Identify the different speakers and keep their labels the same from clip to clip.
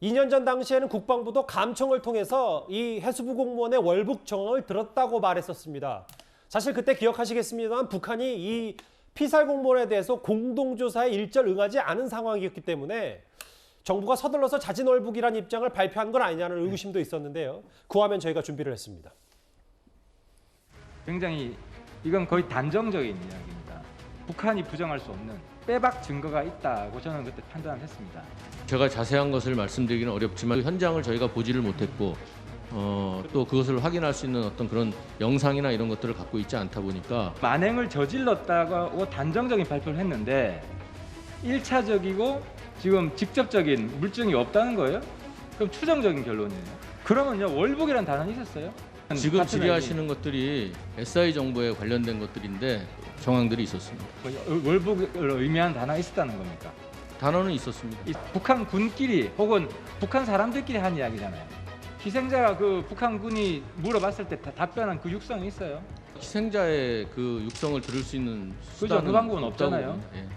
Speaker 1: 2년 전 당시에는 국방부도 감청을 통해서 이 해수부 공무원의 월북 정황을 들었다고 말했었습니다. 사실 그때 기억하시겠습니다만 북한이 이 피살 공무원에 대해서 공동조사에 일절 응하지 않은 상황이었기 때문에 정부가 서둘러서 자진 월북이라는 입장을 발표한 건 아니냐는 의구심도 있었는데요. 그 화면 저희가 준비를 했습니다.
Speaker 2: 굉장히 이건 거의 단정적인 이야기입니다. 북한이 부정할 수 없는 빼박 증거가 있다고 저는 그때 판단했습니다.
Speaker 3: 제가 자세한 것을 말씀드리기는 어렵지만 현장을 저희가 보지를 못했고 또 그것을 확인할 수 있는 어떤 그런 영상이나 이런 것들을 갖고 있지 않다 보니까
Speaker 2: 만행을 저질렀다고 단정적인 발표를 했는데 1차적이고 지금 직접적인 물증이 없다는 거예요? 그럼 추정적인 결론이에요. 그러면요 월북이라는 단어는 있었어요?
Speaker 3: 지금 질의하시는 것들이 SI 정보에 관련된 것들인데 정황들이 있었습니다.
Speaker 2: 월북을 의미하는 단어가 있었다는 겁니까?
Speaker 3: 단어는 있었습니다.
Speaker 2: 북한 군끼리 혹은 북한 사람들끼리 한 이야기잖아요. 희생자가 그 북한 군이 물어봤을 때 답변한 그 육성이 있어요.
Speaker 3: 희생자의 그 육성을 들을 수 있는
Speaker 2: 그죠? 그 방법은 없잖아요.
Speaker 3: 예.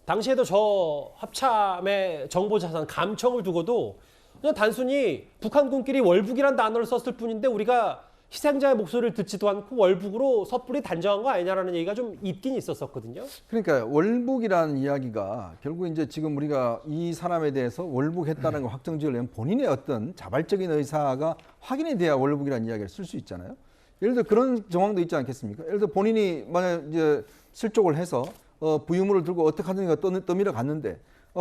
Speaker 1: 당시에도 저 합참의 정보자산 감청을 두고도 그냥 단순히 북한군끼리 월북이란 단어를 썼을 뿐인데 우리가 희생자의 목소리를 듣지도 않고 월북으로 섣불리 단정한 거 아니냐라는 얘기가 좀 있긴 있었거든요.
Speaker 4: 그러니까 월북이라는 이야기가 결국 이제 지금 우리가 이 사람에 대해서 월북했다는 걸 확정 지으려면 본인의 어떤 자발적인 의사가 확인이 돼야 월북이라는 이야기를 쓸 수 있잖아요. 예를 들어 그런 정황도 있지 않겠습니까? 예를 들어 본인이 만약 이제 실족을 해서 부유물을 들고 어떻게 하든가 떠밀어 갔는데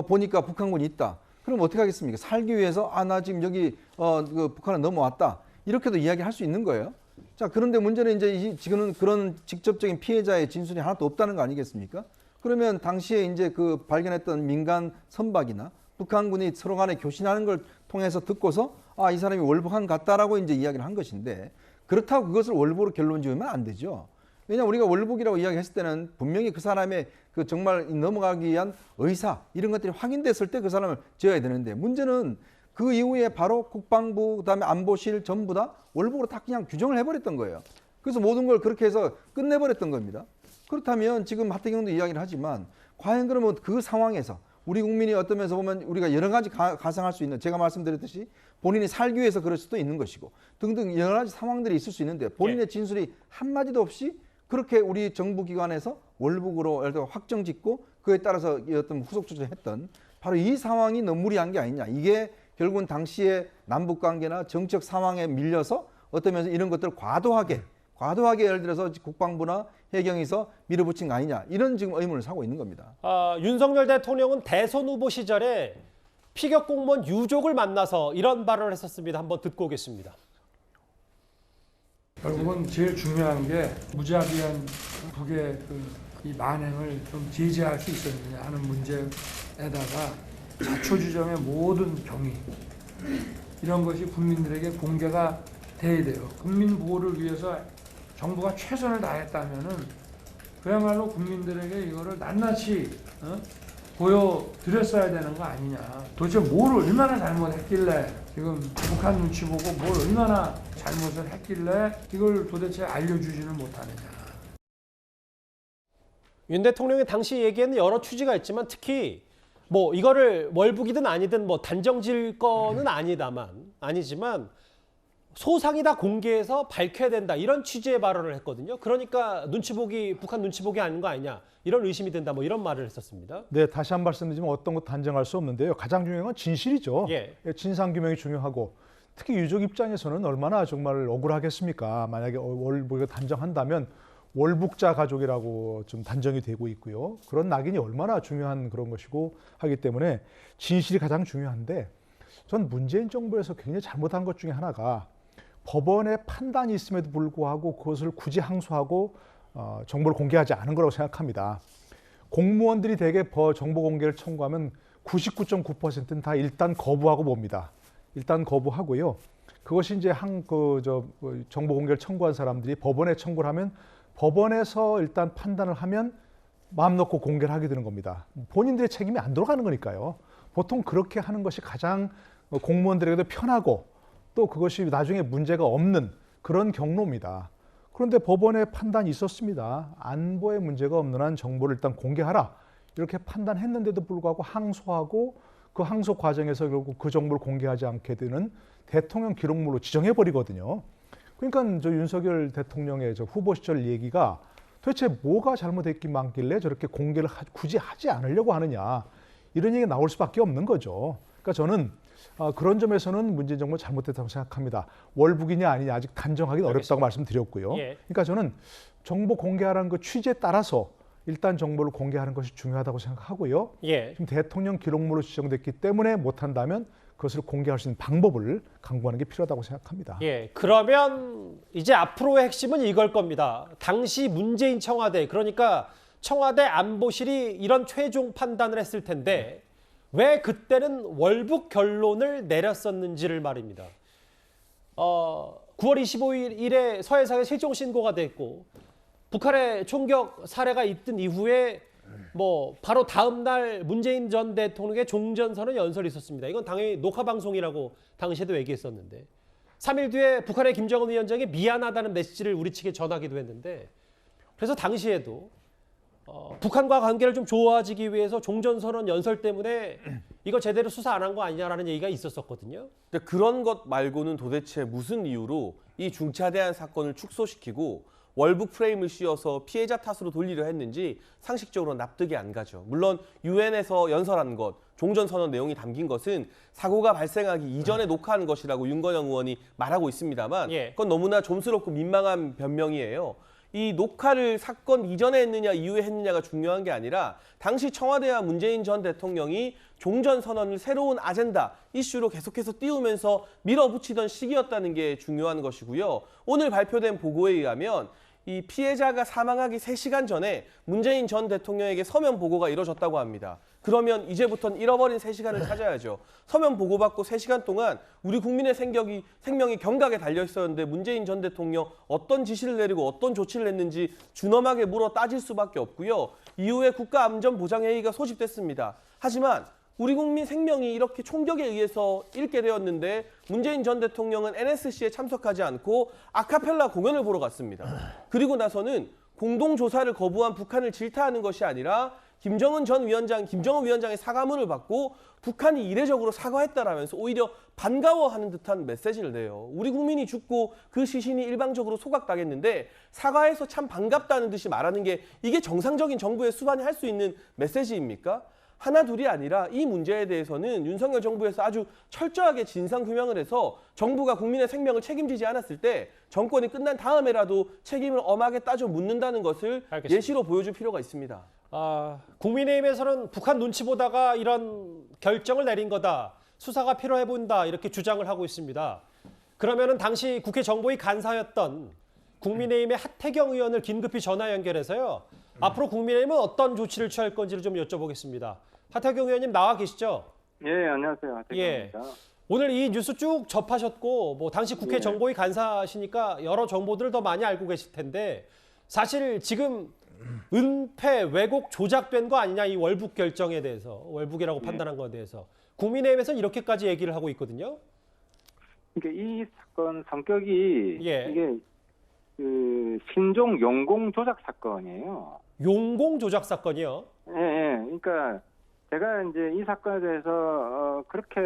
Speaker 4: 보니까 북한군이 있다. 그럼 어떻게 하겠습니까? 살기 위해서 나 지금 여기 그 북한을 넘어왔다. 이렇게도 이야기할 수 있는 거예요. 자, 그런데 문제는 이제 지금은 그런 직접적인 피해자의 진술이 하나도 없다는 거 아니겠습니까? 그러면 당시에 이제 그 발견했던 민간 선박이나 북한군이 서로 간에 교신하는 걸 통해서 듣고서 이 사람이 월북한 것 같다라고 이제 이야기를 한 것인데 그렇다고 그것을 월북으로 결론 지으면 안 되죠. 왜냐하면 우리가 월북이라고 이야기했을 때는 분명히 그 사람의 그 정말 넘어가기 위한 의사 이런 것들이 확인됐을 때 그 사람을 지어야 되는데 문제는 그 이후에 바로 국방부 그다음에 안보실 전부 다 월북으로 다 그냥 규정을 해버렸던 거예요. 그래서 모든 걸 그렇게 해서 끝내버렸던 겁니다. 그렇다면 지금 하태경도 이야기를 하지만 과연 그러면 그 상황에서 우리 국민이 어떤 면에서 보면 우리가 여러 가지 가상할 수 있는 제가 말씀드렸듯이 본인이 살기 위해서 그럴 수도 있는 것이고 등등 여러 가지 상황들이 있을 수 있는데 본인의 진술이 한마디도 없이 그렇게 우리 정부기관에서 월북으로 예를 들어 확정 짓고 그에 따라서 어떤 후속 조치했던 바로 이 상황이 너무 무리한 게 아니냐. 이게 결국은 당시의 남북관계나 정책 상황에 밀려서 어떤 면에서 이런 것들을 과도하게 예를 들어서 국방부나 해경에서 밀어붙인 거 아니냐. 이런 지금 의문을 사고 있는 겁니다.
Speaker 1: 윤석열 대통령은 대선 후보 시절에 피격 공무원 유족을 만나서 이런 발언을 했었습니다. 한번 듣고 오겠습니다.
Speaker 5: 결국은 제일 중요한 게 무자비한 북의 이 만행을 좀 제재할 수 있었느냐 하는 문제에다가 자초지종의 모든 경위 이런 것이 국민들에게 공개가 돼야 돼요. 국민 보호를 위해서 정부가 최선을 다했다면은 그야말로 국민들에게 이거를 낱낱이 보여드렸어야 되는 거 아니냐. 도대체 뭘 얼마나 잘못했길래 지금 북한 눈치 보고 뭘 얼마나 잘못을 했길래 이걸 도대체 알려주지는 못하느냐.
Speaker 1: 윤 대통령이 당시 얘기에는 여러 취지가 있지만 특히 뭐 이거를 월북이든 아니든 뭐 단정질 거는 아니지만 소상이 다 공개해서 밝혀야 된다 이런 취지의 발언을 했거든요. 그러니까 북한 눈치 보기 아닌 거 아니냐 이런 의심이 든다 뭐 이런 말을 했었습니다.
Speaker 6: 네, 다시 한 번 말씀드리지만 어떤 것도 단정할 수 없는데요. 가장 중요한 건 진실이죠.
Speaker 1: 예.
Speaker 6: 진상 규명이 중요하고 특히 유족 입장에서는 얼마나 정말 억울하겠습니까? 만약에 월북을 단정한다면 월북자 가족이라고 좀 단정이 되고 있고요. 그런 낙인이 얼마나 중요한 그런 것이고 하기 때문에 진실이 가장 중요한데 전 문재인 정부에서 굉장히 잘못한 것 중에 하나가 법원의 판단이 있음에도 불구하고 그것을 굳이 항소하고 정보를 공개하지 않은 거라고 생각합니다. 공무원들이 대개 정보 공개를 청구하면 99.9%는 다 일단 거부하고 봅니다. 일단 거부하고요. 그것이 이제 정보 공개를 청구한 사람들이 법원에 청구를 하면 법원에서 일단 판단을 하면 마음 놓고 공개를 하게 되는 겁니다. 본인들의 책임이 안 돌아가는 거니까요. 보통 그렇게 하는 것이 가장 공무원들에게도 편하고 또 그것이 나중에 문제가 없는 그런 경로입니다. 그런데 법원의 판단이 있었습니다. 안보에 문제가 없는 한 정보를 일단 공개하라. 이렇게 판단했는데도 불구하고 항소하고 그 항소 과정에서 결국 그 정보를 공개하지 않게 되는 대통령 기록물로 지정해 버리거든요. 그러니까 저 윤석열 대통령의 저 후보 시절 얘기가 도대체 뭐가 잘못했긴 많길래 저렇게 공개를 굳이 하지 않으려고 하느냐, 이런 얘기가 나올 수밖에 없는 거죠. 그러니까 저는 그런 점에서는 문재인 정부 잘못됐다고 생각합니다. 월북이냐 아니냐 아직 단정하기는 어렵다고 말씀드렸고요.
Speaker 1: 예.
Speaker 6: 그러니까 저는 정보 공개하라는 그 취지에 따라서 일단 정보를 공개하는 것이 중요하다고 생각하고요.
Speaker 1: 예.
Speaker 6: 지금 대통령 기록물로 지정됐기 때문에 못한다면 그것을 공개할 수 있는 방법을 강구하는 게 필요하다고 생각합니다.
Speaker 1: 예, 그러면 이제 앞으로의 핵심은 이걸 겁니다. 당시 문재인 청와대, 그러니까 청와대 안보실이 이런 최종 판단을 했을 텐데 왜 그때는 월북 결론을 내렸었는지를 말입니다. 9월 25일에 서해상에 실종 신고가 됐고 북한의 총격 사례가 있던 이후에 뭐 바로 다음 날 문재인 전 대통령의 종전선언 연설이 있었습니다. 이건 당연히 녹화 방송이라고 당시에도 얘기했었는데 3일 뒤에 북한의 김정은 위원장이 미안하다는 메시지를 우리 측에 전하기도 했는데 그래서 당시에도 북한과 관계를 좀 좋아지기 위해서 종전선언 연설 때문에 이거 제대로 수사 안 한 거 아니냐라는 얘기가 있었었거든요.
Speaker 7: 근데 그런 것 말고는 도대체 무슨 이유로 이 중차대한 사건을 축소시키고 월북 프레임을 씌워서 피해자 탓으로 돌리려 했는지 상식적으로 납득이 안 가죠. 물론 유엔에서 연설한 것, 종전선언 내용이 담긴 것은 사고가 발생하기 이전에 녹화한 것이라고 윤건영 의원이 말하고 있습니다만
Speaker 1: 예.
Speaker 7: 그건 너무나 좀스럽고 민망한 변명이에요. 이 녹화를 사건 이전에 했느냐 이후에 했느냐가 중요한 게 아니라 당시 청와대와 문재인 전 대통령이 종전선언을 새로운 아젠다, 이슈로 계속해서 띄우면서 밀어붙이던 시기였다는 게 중요한 것이고요. 오늘 발표된 보고에 의하면 이 피해자가 사망하기 3시간 전에 문재인 전 대통령에게 서면 보고가 이뤄졌다고 합니다. 그러면 이제부터는 잃어버린 3시간을 찾아야죠. 서면 보고받고 3시간 동안 우리 국민의 생명이 경각에 달려 있었는데 문재인 전 대통령 어떤 지시를 내리고 어떤 조치를 했는지 준엄하게 물어 따질 수밖에 없고요. 이후에 국가안전보장회의가 소집됐습니다. 하지만 우리 국민 생명이 이렇게 총격에 의해서 잃게 되었는데 문재인 전 대통령은 NSC에 참석하지 않고 아카펠라 공연을 보러 갔습니다. 그리고 나서는 공동조사를 거부한 북한을 질타하는 것이 아니라 김정은 위원장의 사과문을 받고 북한이 이례적으로 사과했다라면서 오히려 반가워하는 듯한 메시지를 내요. 우리 국민이 죽고 그 시신이 일방적으로 소각당했는데 사과해서 참 반갑다는 듯이 말하는 게 이게 정상적인 정부의 수반이 할 수 있는 메시지입니까? 하나 둘이 아니라 이 문제에 대해서는 윤석열 정부에서 아주 철저하게 진상규명을 해서 정부가 국민의 생명을 책임지지 않았을 때 정권이 끝난 다음에라도 책임을 엄하게 따져 묻는다는 것을
Speaker 1: 알겠습니다.
Speaker 7: 예시로 보여줄 필요가 있습니다.
Speaker 1: 국민의힘에서는 북한 눈치 보다가 이런 결정을 내린 거다. 수사가 필요해 보인다. 이렇게 주장을 하고 있습니다. 그러면은 당시 국회 정보위 간사였던 국민의힘의 하태경 의원을 긴급히 전화 연결해서요. 앞으로 국민의힘은 어떤 조치를 취할 건지를 좀 여쭤보겠습니다. 하태경 의원님 나와 계시죠?
Speaker 8: 예, 안녕하세요. 하태경입니다.
Speaker 1: 오늘 이 뉴스 쭉 접하셨고 뭐 당시 국회
Speaker 8: 예.
Speaker 1: 정보위 간사시니까 여러 정보들을 더 많이 알고 계실 텐데 사실 지금 은폐, 왜곡, 조작된 거 아니냐 이 월북 결정에 대해서 월북이라고 판단한 거에 대해서 국민의힘에서는 이렇게까지 얘기를 하고 있거든요.
Speaker 8: 그러니까 이 사건 성격이
Speaker 1: 예.
Speaker 8: 이게 그 신종 용공 조작 사건이에요.
Speaker 1: 용공 조작 사건이요.
Speaker 8: 예, 예. 그러니까 제가 이제 이 사건에 대해서 그렇게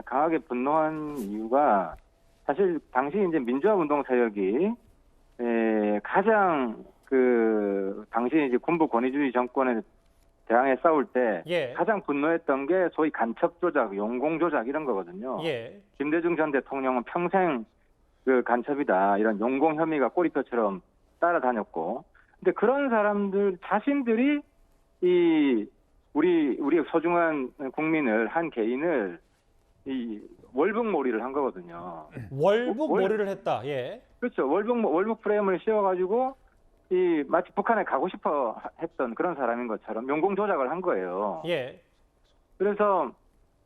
Speaker 8: 강하게 분노한 이유가 사실 당시 이제 민주화운동 세력이 가장 그 당시 이제 군부 권위주의 정권에 대항해 싸울 때
Speaker 1: 예.
Speaker 8: 가장 분노했던 게 소위 간첩 조작, 용공 조작 이런 거거든요.
Speaker 1: 예.
Speaker 8: 김대중 전 대통령은 평생 그 간첩이다 이런 용공 혐의가 꼬리표처럼 따라다녔고, 근데 그런 사람들 자신들이 이 우리 소중한 국민을 한 개인을 이 월북몰이를 한 거거든요.
Speaker 1: 월북몰이를 했다. 예.
Speaker 8: 그렇죠. 월북 프레임을 씌워가지고 이 마치 북한에 가고 싶어 했던 그런 사람인 것처럼 용공 조작을 한 거예요.
Speaker 1: 예.
Speaker 8: 그래서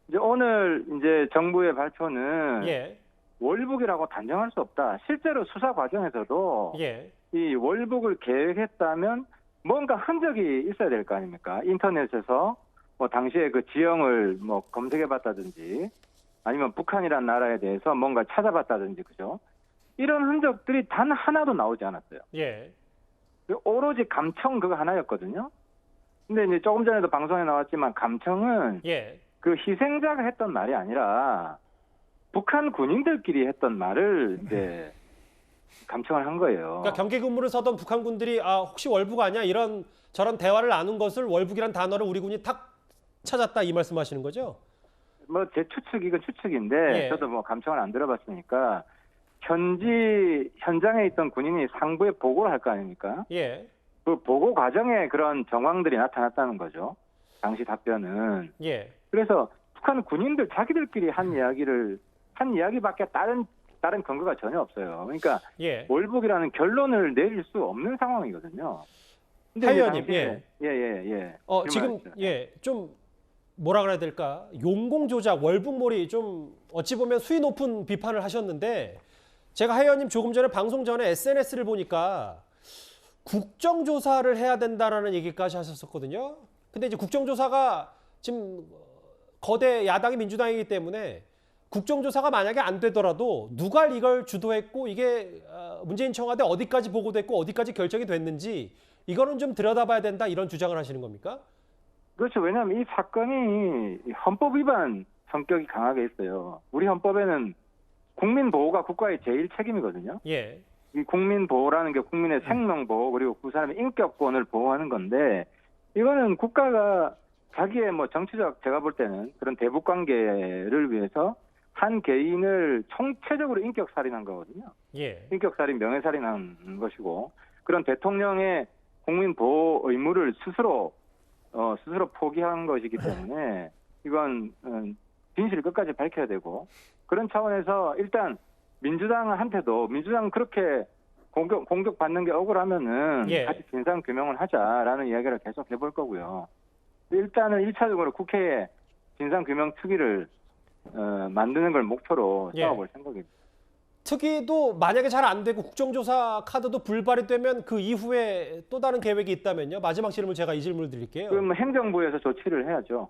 Speaker 8: 이제 오늘 이제 정부의 발표는
Speaker 1: 예.
Speaker 8: 월북이라고 단정할 수 없다. 실제로 수사 과정에서도
Speaker 1: 예.
Speaker 8: 이 월북을 계획했다면 뭔가 흔적이 있어야 될 거 아닙니까? 인터넷에서 뭐 당시에 그 지형을 뭐 검색해봤다든지 아니면 북한이라는 나라에 대해서 뭔가 찾아봤다든지 그죠? 이런 흔적들이 단 하나도 나오지 않았어요.
Speaker 1: 예.
Speaker 8: 오로지 감청 그거 하나였거든요. 근데 이제 조금 전에도 방송에 나왔지만 감청은
Speaker 1: 예.
Speaker 8: 그 희생자가 했던 말이 아니라 북한 군인들끼리 했던 말을 이제 감청을 한 거예요.
Speaker 1: 그러니까 경계 근무를 서던 북한 군들이 혹시 월북 아니야? 이런 저런 대화를 나눈 것을 월북이란 단어를 우리 군이 탁 찾았다 이 말씀하시는 거죠?
Speaker 8: 뭐 제 추측이건 추측인데
Speaker 1: 예.
Speaker 8: 저도 뭐 감청을 안 들어봤으니까 현장에 있던 군인이 상부에 보고를 할 거 아닙니까?
Speaker 1: 예.
Speaker 8: 그 보고 과정에 그런 정황들이 나타났다는 거죠. 당시 답변은.
Speaker 1: 예.
Speaker 8: 그래서 북한 군인들 자기들끼리 한 이야기밖에 다른 근거가 전혀 없어요. 그러니까
Speaker 1: 예.
Speaker 8: 월북이라는 결론을 내릴 수 없는 상황이거든요. 근데
Speaker 1: 하
Speaker 8: 이제
Speaker 1: 의원님,
Speaker 8: 당시에- 예.
Speaker 1: 지금 좀 뭐라 그래야 될까? 용공 조작, 월북몰이 좀 어찌 보면 수위 높은 비판을 하셨는데 제가 하 의원님 조금 전에 방송 전에 SNS를 보니까 국정조사를 해야 된다라는 얘기까지 하셨었거든요. 근데 이제 국정조사가 지금 거대 야당이 민주당이기 때문에 국정조사가 만약에 안 되더라도 누가 이걸 주도했고 이게 문재인 청와대 어디까지 보고됐고 어디까지 결정이 됐는지 이거는 좀 들여다봐야 된다 이런 주장을 하시는 겁니까?
Speaker 8: 그렇죠. 왜냐하면 이 사건이 헌법 위반 성격이 강하게 있어요. 우리 헌법에는 국민 보호가 국가의 제일 책임이거든요.
Speaker 1: 예.
Speaker 8: 이 국민 보호라는 게 국민의 생명 보호 그리고 그 사람의 인격권을 보호하는 건데 이거는 국가가 자기의 뭐 정치적 제가 볼 때는 그런 대북 관계를 위해서 한 개인을 총체적으로 인격 살인한 거거든요.
Speaker 1: 예.
Speaker 8: 인격 살인, 명예 살인한 것이고 그런 대통령의 국민 보호 의무를 스스로 포기한 것이기 때문에 이건 진실을 끝까지 밝혀야 되고 그런 차원에서 일단 민주당은 그렇게 공격받는 게 억울하면은
Speaker 1: 예.
Speaker 8: 같이 진상 규명을 하자라는 이야기를 계속 해볼 거고요. 일단은 1차적으로 국회에 진상 규명 특위를 만드는 걸 목표로
Speaker 1: 예.
Speaker 8: 세워볼 생각입니다.
Speaker 1: 특위도 만약에 잘 안 되고 국정조사 카드도 불발이 되면 그 이후에 또 다른 계획이 있다면요. 마지막 질문 제가 이 질문을 드릴게요.
Speaker 8: 그럼 행정부에서 조치를 해야죠.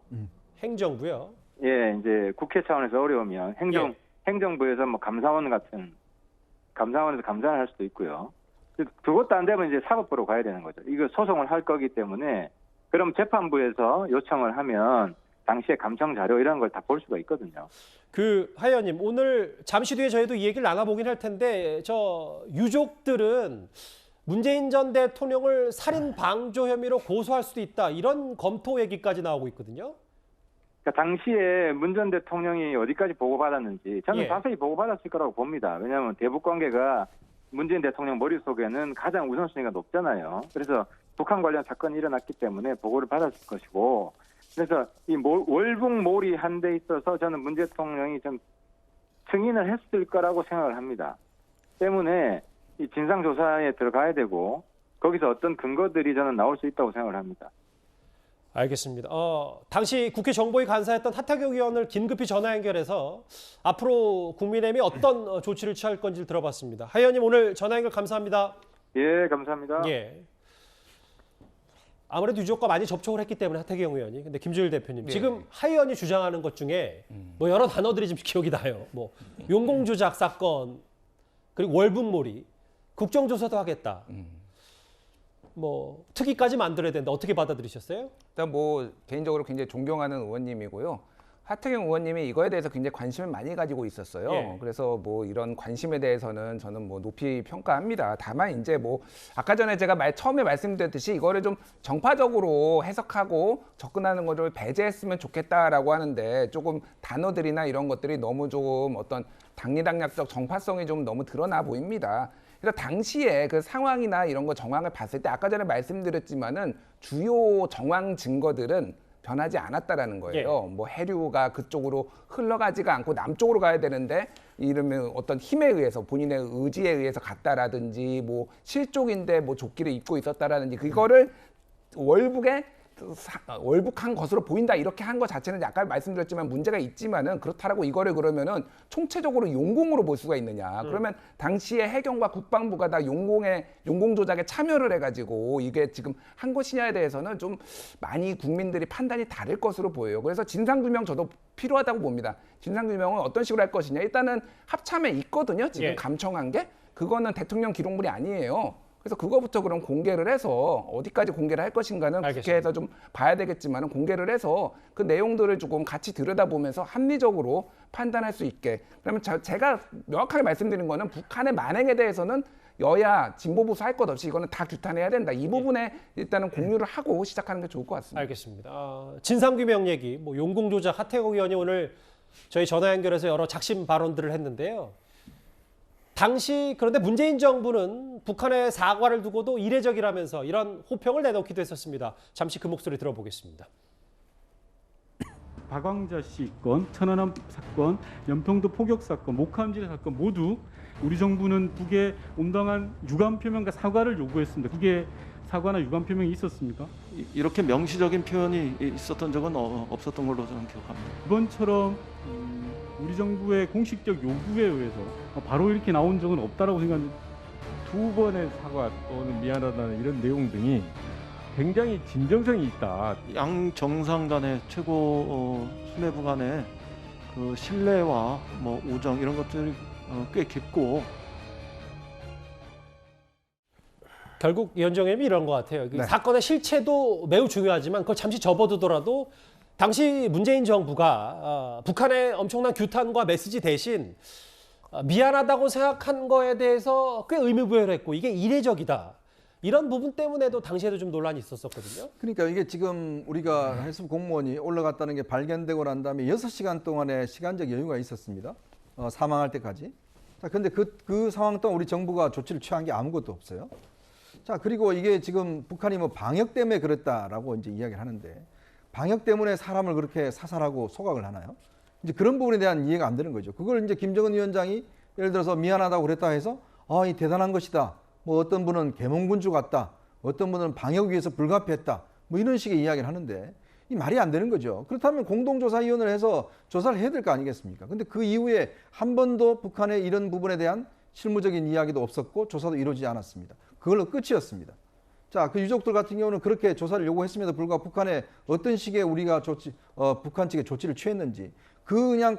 Speaker 1: 행정부요.
Speaker 8: 예, 이제 국회 차원에서 어려우면 행정부에서 뭐 감사원에서 감사를 할 수도 있고요. 그것도 안 되면 이제 사법부로 가야 되는 거죠. 이거 소송을 할 거기 때문에 그럼 재판부에서 요청을 하면 당시에 감청 자료 이런 걸 다 볼 수가 있거든요.
Speaker 1: 하 의원님 오늘 잠시 뒤에 저희도 이 얘기를 나눠보긴 할 텐데 저 유족들은 문재인 전 대통령을 살인 방조 혐의로 고소할 수도 있다 이런 검토 얘기까지 나오고 있거든요.
Speaker 8: 그러니까 당시에 문 전 대통령이 어디까지 보고받았는지 저는
Speaker 1: 예.
Speaker 8: 자세히 보고받았을 거라고 봅니다. 왜냐하면 대북 관계가 문재인 대통령 머릿속에는 가장 우선순위가 높잖아요. 그래서 북한 관련 사건이 일어났기 때문에 보고를 받았을 것이고 그래서 이 월북몰이 한 데 있어서 저는 문 대통령이 좀 승인을 했을 거라고 생각을 합니다. 때문에 이 진상조사에 들어가야 되고 거기서 어떤 근거들이 저는 나올 수 있다고 생각을 합니다.
Speaker 1: 알겠습니다. 당시 국회 정보위 간사였던 하태경 의원을 긴급히 전화 연결해서 앞으로 국민의힘이 어떤 조치를 취할 건지를 들어봤습니다. 하 의원님 오늘 전화 연결 감사합니다.
Speaker 8: 예, 감사합니다.
Speaker 1: 예. 아무래도 유족과 많이 접촉을 했기 때문에 하태경 의원이. 근데 김주일 대표님 지금 하 의원이 주장하는 것 중에 뭐 여러 단어들이 좀 기억이 나요. 뭐 용공조작 사건 그리고 월북몰이 국정조사도 하겠다. 뭐 특위까지 만들어야 된다. 어떻게 받아들이셨어요?
Speaker 9: 일단 뭐 개인적으로 굉장히 존경하는 의원님이고요. 하태경 의원님이 이거에 대해서 굉장히 관심을 많이 가지고 있었어요.
Speaker 1: 예.
Speaker 9: 그래서 뭐 이런 관심에 대해서는 저는 뭐 높이 평가합니다. 다만 이제 뭐 아까 전에 제가 처음에 말씀드렸듯이 이거를 좀 정파적으로 해석하고 접근하는 것을 배제했으면 좋겠다라고 하는데 조금 단어들이나 이런 것들이 너무 조금 어떤 당리당략적 정파성이 좀 너무 드러나 보입니다. 그래서 당시에 그 상황이나 이런 거 정황을 봤을 때 아까 전에 말씀드렸지만은 주요 정황 증거들은 변하지 않았다라는 거예요. 뭐 해류가 그쪽으로 흘러가지가 않고 남쪽으로 가야 되는데 이러면 어떤 힘에 의해서 본인의 의지에 의해서 갔다라든지 뭐 실족인데 뭐 조끼를 입고 있었다라든지 그거를 월북한 것으로 보인다 이렇게 한 것 자체는 아까 말씀드렸지만 문제가 있지만은 그렇다라고 이거를 그러면은 총체적으로 용공으로 볼 수가 있느냐? 그러면 당시에 해경과 국방부가 다 용공 조작에 참여를 해가지고 이게 지금 한 것이냐에 대해서는 좀 많이 국민들이 판단이 다를 것으로 보여요. 그래서 진상규명 저도 필요하다고 봅니다. 진상규명은 어떤 식으로 할 것이냐? 일단은 합참에 있거든요. 지금 감청한 게 그거는 대통령 기록물이 아니에요. 그래서 그거부터 그럼 공개를 해서 어디까지 공개를 할 것인가는
Speaker 1: 알겠습니다.
Speaker 9: 국회에서 좀 봐야 되겠지만 공개를 해서 그 내용들을 조금 같이 들여다보면서 합리적으로 판단할 수 있게. 그러면 제가 명확하게 말씀드린 거는 북한의 만행에 대해서는 여야 진보 보수 할 것 없이 이거는 다 규탄해야 된다. 이 부분에 일단은 공유를 하고 시작하는 게 좋을 것 같습니다.
Speaker 1: 알겠습니다. 진상규명 얘기, 뭐 용공조작 하태경 의원이 오늘 저희 전화 연결해서 여러 작심 발언들을 했는데요. 당시 그런데 문재인 정부는 북한의 사과를 두고도 이례적이라면서 이런 호평을 내놓기도 했었습니다. 잠시 그 목소리 들어보겠습니다.
Speaker 10: 박광자 씨 건, 천안함 사건, 연평도 폭격 사건, 목함질 사건 모두 우리 정부는 북에 온당한 유감 표명과 사과를 요구했습니다. 북에 사과나 유감 표명이 있었습니까?
Speaker 11: 이렇게 명시적인 표현이 있었던 적은 없었던 걸로 저는 기억합니다.
Speaker 10: 이번처럼 우리 정부의 공식적 요구에 의해서 바로 이렇게 나온 적은 없다라고 생각합니다.
Speaker 12: 두 번의 사과 또는 미안하다는 이런 내용 등이 굉장히 진정성이 있다.
Speaker 11: 양 정상 간의 최고 수뇌부 간의 그 신뢰와 뭐 우정 이런 것들이 꽤 깊고
Speaker 1: 결국 위원장님이 이런 것 같아요.
Speaker 4: 네.
Speaker 1: 사건의 실체도 매우 중요하지만 그걸 잠시 접어두더라도 당시 문재인 정부가 북한의 엄청난 규탄과 메시지 대신 미안하다고 생각한 거에 대해서 꽤 의미부여를 했고 이게 이례적이다. 이런 부분 때문에도 당시에도 좀 논란이 있었거든요.
Speaker 4: 그러니까 이게 지금 우리가 해수부 공무원이 올라갔다는 게 발견되고 난 다음에 6시간 동안의 시간적 여유가 있었습니다. 사망할 때까지. 자, 근데 그 상황 동안 우리 정부가 조치를 취한 게 아무것도 없어요. 자, 그리고 이게 지금 북한이 뭐 방역 때문에 그랬다라고 이제 이야기를 하는데 방역 때문에 사람을 그렇게 사살하고 소각을 하나요? 이제 그런 부분에 대한 이해가 안 되는 거죠. 그걸 이제 김정은 위원장이 예를 들어서 미안하다고 그랬다 해서 이 대단한 것이다. 뭐 어떤 분은 계몽군주 같다. 어떤 분은 방역 위해서 불가피했다. 뭐 이런 식의 이야기를 하는데 이 말이 안 되는 거죠. 그렇다면 공동조사위원회를 해서 조사를 해야 될 거 아니겠습니까? 근데 그 이후에 한 번도 북한의 이런 부분에 대한 실무적인 이야기도 없었고 조사도 이루어지지 않았습니다. 그걸로 끝이었습니다. 자, 그 유족들 같은 경우는 그렇게 조사를 요구했음에도 불구하고 북한에 어떤 식의 우리가 북한 측에 조치를 취했는지 그냥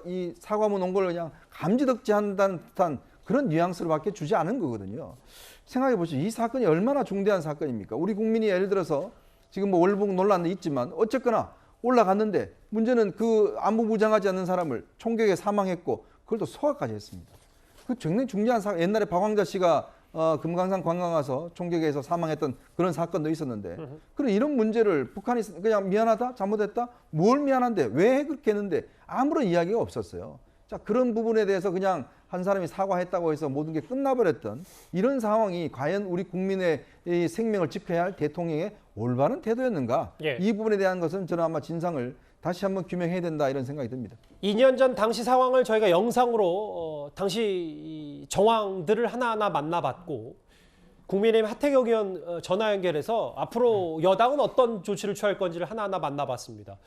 Speaker 4: 이 사과문 온 걸 그냥 감지덕지한다는 듯한 그런 뉘앙스로밖에 주지 않은 거거든요. 생각해 보시죠. 이 사건이 얼마나 중대한 사건입니까? 우리 국민이 예를 들어서 지금 뭐 월북 논란도 있지만 어쨌거나 올라갔는데 문제는 그 안보 무장하지 않는 사람을 총격에 사망했고 그걸 또 소각까지 했습니다. 그 굉장히 중요한 사건. 옛날에 박광자 씨가 금강산 관광 와서 총격에서 사망했던 그런 사건도 있었는데 그런 이런 문제를 북한이 그냥 미안하다 잘못했다 뭘 미안한데 왜 그렇게 했는데 아무런 이야기가 없었어요. 자, 그런 부분에 대해서 그냥 한 사람이 사과했다고 해서 모든 게 끝나버렸던 이런 상황이 과연 우리 국민의 이 생명을 지켜야 할 대통령의 올바른 태도였는가?
Speaker 1: 예.
Speaker 4: 이 부분에 대한 것은 저는 아마 진상을 다시 한번 규명해야 된다 이런 생각이 듭니다.
Speaker 1: 2년 전 당시 상황을 저희가 영상으로 당시 이 정황들을 하나하나 만나봤고 국민의힘 하태경 의원 전화 연결해서 앞으로 여당은 어떤 조치를 취할 건지를 하나하나 만나봤습니다.